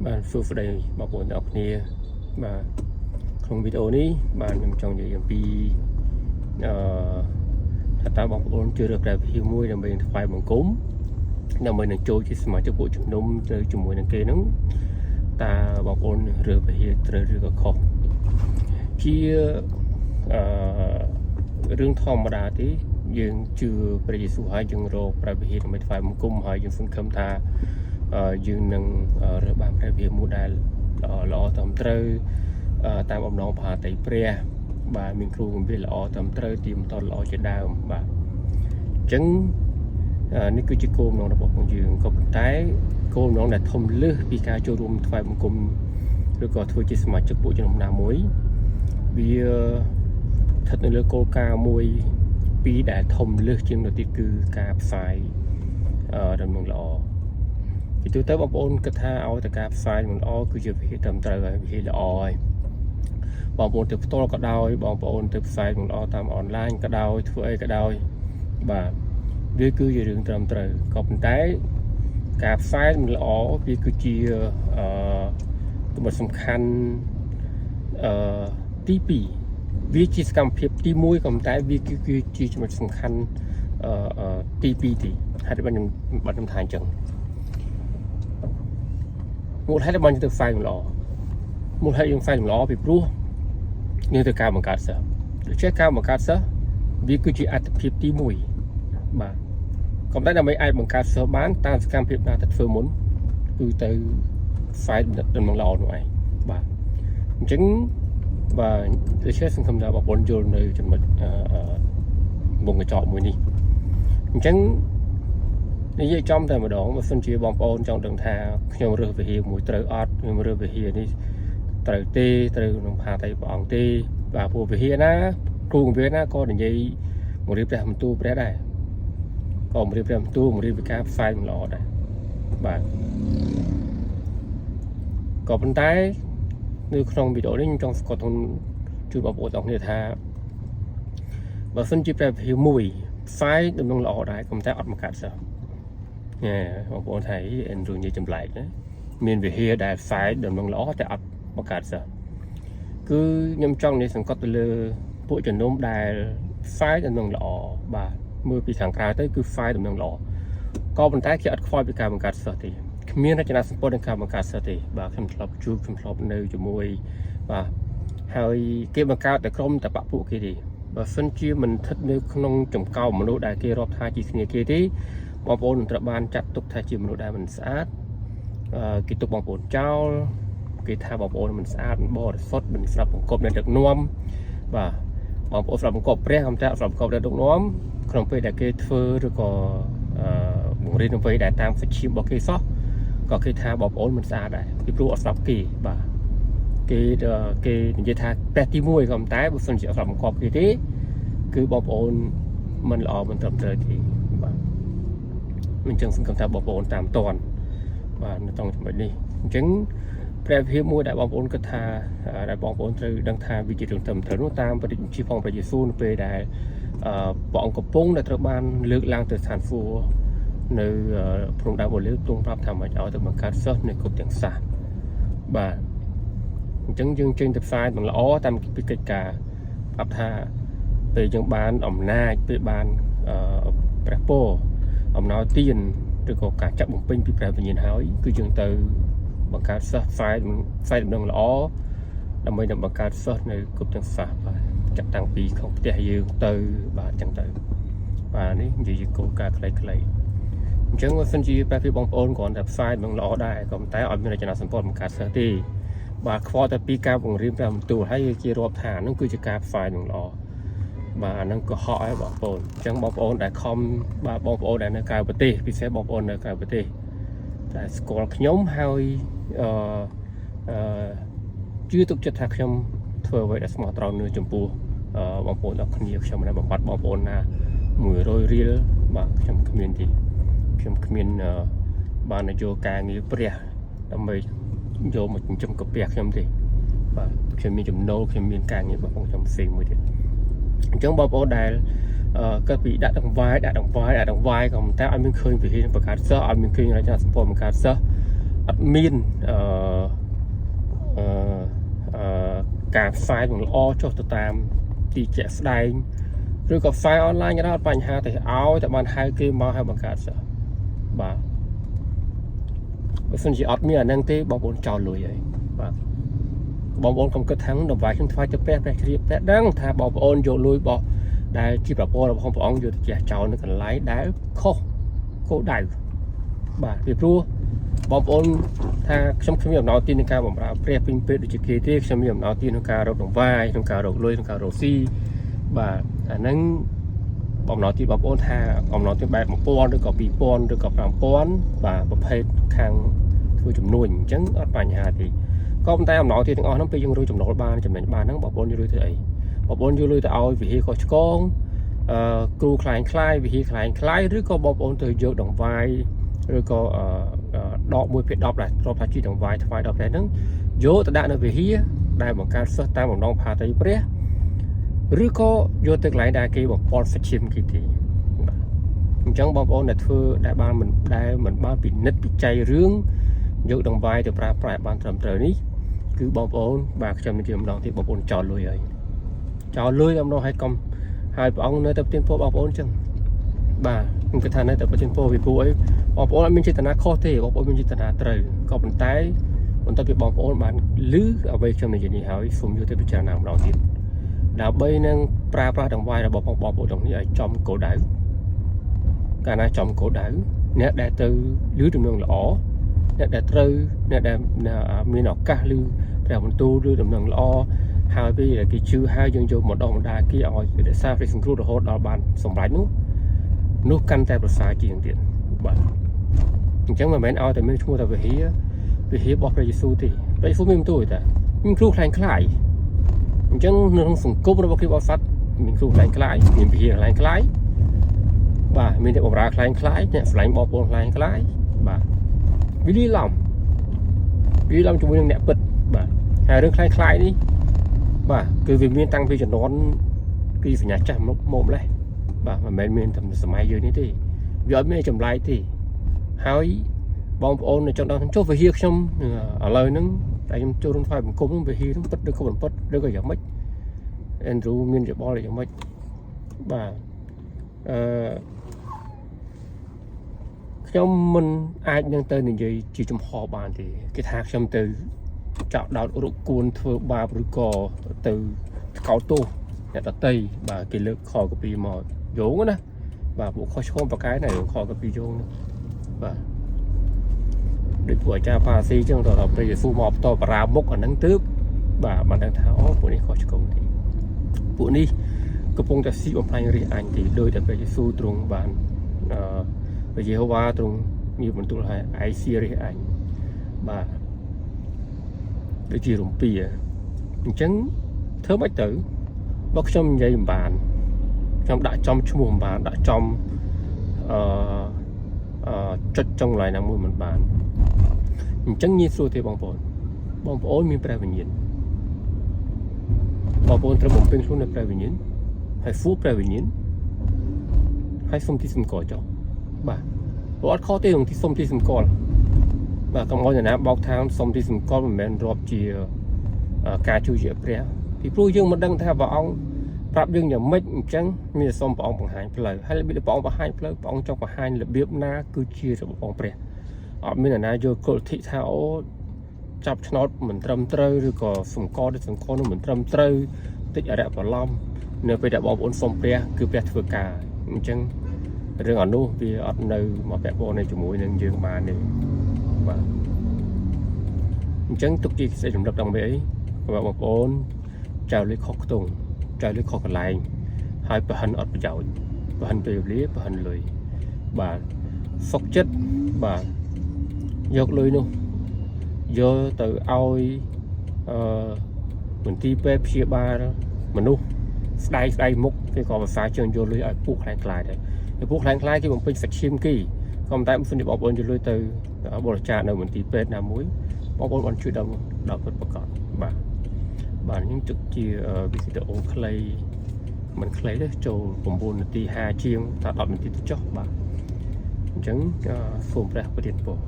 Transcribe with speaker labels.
Speaker 1: bạn phương pháp đây bảo bồn đọc nè và không video ní bạn nằm trong những vì thật ra bảo bồn chưa được đẹp hiểu mùi là mình phải bằng cốm là mình đang trôi chỉ mà cho bộ chụp nôm từ chụp mùi đang kê nắng ta bảo bồn rửa về hiện rửa khó khi rương thom mà đã tí dương chưa bây giờ số hai dương rồi bây giờ mình phải một cung hai dương phân khâm tha dương nâng rửa bàn bây giờ mua đài lọ tầm trơ tam ông nó bà tây pre bà mình kêu cũng biết lọ tầm trơ tìm toàn lọ trên đào bà trứng ní cứ chỉ côm nó là một con dương có trái côm nó là thông lư vì cả cho rùm phải một cung rồi có thôi chỉ mà chụp bộ cho nó nào muối vì thật là cô ca mùi bí đã thông lư trên đầu tiên cứ cà phai đầm mông lọ thì tôi tới bọc ôn cái tha ao từ cà phai mông lọ cứ chụp hiện tầm trời rồi hiện lọ bọc ôn từ to có đau bọc ôn từ phai mông lọ tầm online có đau thuê có đau và với cứ về đường tầm trời có một cái cà phai mông lọ vì cứ chia một sầm khăn tí pì vì chỉ cầm phép tí mũi cầm tay vì cứ chỉ một sầm khăn tí pì thì hai đứa bạn làm thành chẳng một hai đứa bạn từ phai lọ một hai đứa phai lọ bị rú nhưng từ cao một cát sợ chết cao một cát sợ vì cứ chỉ ăn phép tí mũi mà còn đấy là mấy ai bằng cát sợ bán ta cầm phép nào thật phương muốn từ từ phai đừng bằng lọ nữa và chứng và tôi sẽ không ra bảo bốn vô nơi cho mình một người chọn mùi đi chẳng như vậy trong thời mà đó mà phân chia bom ôn trong đường thà nhau rơi về hier mùi trời ớt nhưng rơi về hier đi trời tê trời nông hà tây bỏng tê và phù về hier na cùng với na có những gì một điệp làm tu bé đây còn một điệp làm tu một điệp cá phai lọ đây và có bên trái như không bị đổi đến trong có thôn chú bảo bộ tổng như tha và phân chia ra hiểu mùi phái đừng nông lọ đại công tác ọt một cát sao nè bảo bộ thấy anh rồi như chậm lại đấy miền về here đại phái đừng nông lọ tại ọt một cát sao cứ nhâm trong này sản có từ lơ bộ chuẩn nôm đại phái đừng nông lọ và mưa bị thẳng ra tới cứ phái đừng nông lọ có bên trái kia ọt khoai bị cà một cát sao thì miền ra cho nó support được cả một cái sở thì và không lọp chú không lọp nơi cho môi và hơi kia mà cao tại không tại bạc phụ kia thì và phân chia mình thích nếu không trồng cao mà nô đại kia rọp thay chỉ kia kia tí bom bồn tập ban chặt tục thay chỉ mình nô đại mình sát cái tục bom bồn trao cái thay bom bồn mình sát bò sốt mình sập bom cọp để được nuông và bom bồn sập bom cọp rẽ không chặt sập cọp để được nuông không phải đại kia thưa rồi có một riêng với đại tam phải chìm bỏ kia sót có cái tha bọc ổn mình xa đây cái rùa sọc kỳ và cái như tha petty mùi cầm tái một phần triệu phẩm cọp cái thế cứ bọc ổn mình lọ mình tập trời thì mình chẳng xin cầm tha bọc ổn tạm toàn và nóต้องchuẩn bị đi chứng pre phía mùi đại bọc ổn cái tha đại bọc ổn từ đăng tha vì chỉ đường tầm thời nó tam và định chi phòng phải chỉ xuân về đại bọn cọp bông đã được ban lược lang từ sản phụ nơi phong đảo bộ lưới tung rap tham ở chỗ từ bằng cát sốt nơi cục tiếng sạt và chứng dương trên tập sai bằng lõ tam cái kịch cả áp tha về những ban ẩm na về ban prepo ẩm nói tiền rồi có cả chậm bùng pin bị về nhìn hỏi cứ dương từ bằng cát sốt sai bằng lõ là mới nằm bằng cát sốt nơi cục tiếng sạt và chặt tăng bị không thể dương từ và chẳng từ và nếu gì cố cả lấy chẳng có phân chia ba phía bóng ôn còn tập sai bằng lọ đại còn tái ở bên này cho nó sản phẩm một cát sơ thì và kho tập pi cao bằng riêng làm tủ hay kia rộp thả nó cứ chỉ cát sai bằng lọ và nó có họ ấy bóng ôn chẳng bóng ôn đại com ba bóng ôn đại nó cao bờ tê vì sẽ bóng ôn nó cao bờ tê tại còn nhóm hai chưa tục chất hạt trong thừa vậy đã smart tròn nơi chấm pu bóng ôn nó không nhiều trong này bằng bắt bóng ôn là mùi rồi riêng mà trong community trong miền bàn này vô càng nhiều bia đâm mây vô một trong cặp bia trong thì và trong miền trong nô trong miền càng nhiều bằng trong xì mới được trong bao bố đài các vị đã đóng vai còn ta anh mình khơi vì hiện vật cá sơ anh mình khơi là cho sản phẩm cá sơ admin ការផ្សាយបង្អចុះទៅតាមទីជាក់ស្ដែងឬក៏ file online ក៏ដោយបញ្ហាតែឲ្យតែបានហៅគេមកឲ្យបង្កើតសិស្សបាទបើសិនជាអត់មានអាហ្នឹងទេបងប្អូនចោលលុយហើយបាទបងប្អូនកុំគិតថាតម្លៃខ្ញុំថ្វាយទៅព្រះជ្រាបតែដឹងថាបងប្អូនយកលុយរបស់ដែលជាប្រព័ន្ធរបស់ព្រះអង្គយកទៅជះចោលនៅកន្លែងដែលខុសគោលដៅបាទពីព្រោះបងប្អូនថាខ្ញុំមានអំណរទានក្នុងការបម្រើព្រះពេញពេលដូចជាគេទេខ្ញុំមានអំណរទានក្នុងការរកដង្វាយក្នុងការរកលុយក្នុងការរកស៊ីបាទអាហ្នឹងអំណរទានបងប្អូនថាអំណរទានបែប1000ឬក៏2000ឬក៏5000បាទប្រភេទខាងធ្វើចំនួនអញ្ចឹងអត់បញ្ហាទេក៏ប៉ុន្តែអំណរទានទាំងអស់ហ្នឹងពេលយើងរកចំណូលបានចំណេញបានហ្នឹងបងប្អូនយកលុយធ្វើអីបងប្អូនយកលុយទៅឲ្យវិហារកោះឆ្កងគ្រូខ្លាយវិហារខ្លាយឬក៏បងប្អូនទៅយកដង្វាយឬក៏ដក1/10ដែរទ្រព្យថាជីដង្វាយថ្វាយដល់ព្រះហ្នឹងយកទៅដាក់នៅវិហារដែលបង្កើតសិស្សតាមបំណងផាតីព្រះឬក៏យកទៅកន្លែងដែលគេបំពល់សិទ្ធិឈាមគេទេបាទអញ្ចឹងបងប្អូនដែលធ្វើដែលបានមិនបានពិនិត្យពិច័យរឿងយកដង្វាយទៅប្រើប្រាស់បានត្រឹមត្រូវនេះគឺបងប្អូនបាទខ្ញុំនិយាយម្ដងទៀតបងប្អូនចោលលុយហើយចោលលុយអំណោះឲ្យកុំហើយព្រះអង្គនៅតែប្រទានពរបងប្អូនអញ្ចឹងបាទខ្ញុំគិតថានៅតែប្រទានពរពីព្រោះអីបងប្អូនអត់មានចេតនាខុសទេបងប្អូនមានចេតនាត្រូវក៏ប៉ុន្តែបន្ទាប់ពីបងប្អូនបានឮអ្វីខ្ញុំនិយាយនេះហើយសូមយកទៅពិចារណាម្ដងទៀតដើម្បីនឹងប្រើប្រាស់ដង្វាយរបស់បងប្អូនទាំងនេះឲ្យចំគោលដៅកាលណាចំគោលដៅអ្នកដែលទៅឮដំណឹងល្អអ្នកដែលត្រូវអ្នកដែលមានឱកាសឮព្រះបន្ទូលឬដំណឹងល្អហើយពេលគេជឿហើយយើងយកមកដោះបណ្ដាគេឲ្យរក្សាព្រះសង្គ្រោះរហូតដល់បានសម្រេចនោះកាន់តែប្រសើរជាងទៀតបាទអញ្ចឹងមិនមែនឲ្យតែមានឈ្មោះតែវិហាររបស់ព្រះយេស៊ូវទេព្រះយេស៊ូវមានបន្ទូលតែមានគ្រូខ្លាំងអញ្ចឹងនៅក្នុងសង្គមរបស់គ្រីស្ទបរិស័ទមានគ្រូខ្លាំងមានវិហារខ្លាំងបាទមានអ្នកបម្រើខ្លាំងអ្នកស្រឡាញ់បងប្អូនខ្លាំងបាទវាលាយឡំជាមួយនឹងអ្នកពិតបាទហើយរឿងខ្លាំងនេះបាទគឺវាមានតាំងពីជំនាន់គឺសញ្ញាចាស់មកម្លេះបាទមិនមែនមានតែសម័យយើងនេះទេវាអត់មានចម្លែកទេហើយបងប្អូននៅចង់ដឹងចុះវិហារខ្ញុំឥឡូវហ្នឹងតែខ្ញុំចូលរួមថ្វាយបង្គំវិហារហ្នឹងពិតឬក៏មិនពិតឬក៏យ៉ាងម៉េចអេនឌ្រូមានយោបល់យ៉ាងម៉េចបាទខ្ញុំមិនអាចនឹងទៅនិយាយជាចំហបានទេគេថាខ្ញុំទៅចាក់ដោតរកគួនធ្វើបាបឬក៏ទៅកោតទោសអ្នកដតីបាទគេលើកខកពីមកយោងណាបាទពួកខុសឆ្គងប្រកែកណាខកពីយោងបាទដូចពួកអាចារ្យផាស៊ីចឹងដល់ព្រះយេស៊ូវមកបន្តបារាមុខអាហ្នឹងទើបបាទបានដឹងថាអូពួកនេះខុសឆ្គងទេពួកនេះកំពុងតែស៊ីបំផ្លាញរាជអញទេដោយតែព្រះយេស៊ូវទ្រង់បានព្រះយេហូវ៉ាទ្រង់មានបន្ទូលឲ្យឯស៊ីរាជអញបាទដូចជារំពីអញ្ចឹងធ្វើមិនទៅបើខ្ញុំនិយាយមិនបានខ្ញុំដាក់ចំឈ្មោះមិនបានដាក់ចំចុចចុងកន្លែងណាមួយមិនបានអញ្ចឹងងាយស្រួលទេបងប្អូនមានព្រះវិញ្ញាណបងប្អូនត្រូវបំពេញខ្លួននៅព្រះវិញ្ញាណហើយហ្វូព្រះវិញ្ញាណហើយសុំទីសម្គាល់ចុះបាទព្រោះអត់ខុសទេក្នុងទីសុំទីសម្គាល់បាទកុំឲ្យអ្នកណាបោកថាសុំទីសម្គាល់មិនមែនរាប់ជាការជួយជាព្រះពីព្រោះយើងមិនដឹងថាព្រះអង្គប្រាប់យើងយ៉ាងម៉េចអញ្ចឹងមានសុំព្រះអង្គបង្ហាញផ្លូវហើយរបៀបព្រះអង្គបង្ហាញផ្លូវព្រះអង្គចង់បង្ហាញរបៀបណាគឺជារបស់អង្គព្រះអត់មានអ្នកណាយកគោលលទ្ធិថាអូចាប់ឆ្នោតមិនត្រឹមត្រូវឬក៏សម្គាល់ដូចសម្គាល់នោះមិនត្រឹមត្រូវតិចអរិយបន្លំនៅពេលដែលបងប្អូនសុំព្រះគឺព្រះធ្វើការអញ្ចឹងរឿងអនុវាអត់នៅមកពាក់ព័ន្ធជាមួយនឹងយើងបានទេបាទអញ្ចឹងទុកជាសេចក្ដីរំលឹកដើម្បីអីបងប្អូនចៅលុយខុសខ្ទង់ចៅលុយខុសកន្លែងហើយប្រហិនអត់ប្រយោជន៍ប្រហិនពេលវេលាប្រហិនលុយបាទសុខចិត្តបាទយកលុយនោះយកទៅឲ្យមន្ទីរពេទ្យព្យាបាលមនុស្សស្ដែងមុខគេក៏ភាសាជើងយកលុយឲ្យពួកខ្លាំងដែរពួកខ្លាំងគេបំពេញសាច់ឈាមគេក៏ប៉ុន្តែមិនបងប្អូនយកលុយទៅបរិច្ចាគនៅមន្ទីរពេទ្យណាមួយបងប្អូនបានជួយដល់ពិតប្រាកដបាទខ្ញុំទុកជាវីដេអូខ្លីមិនខ្លីទេចូល9នាទី50ជាងថា10នាទីទៅចុះបាទអញ្ចឹងសូមព្រះប្រទានពរ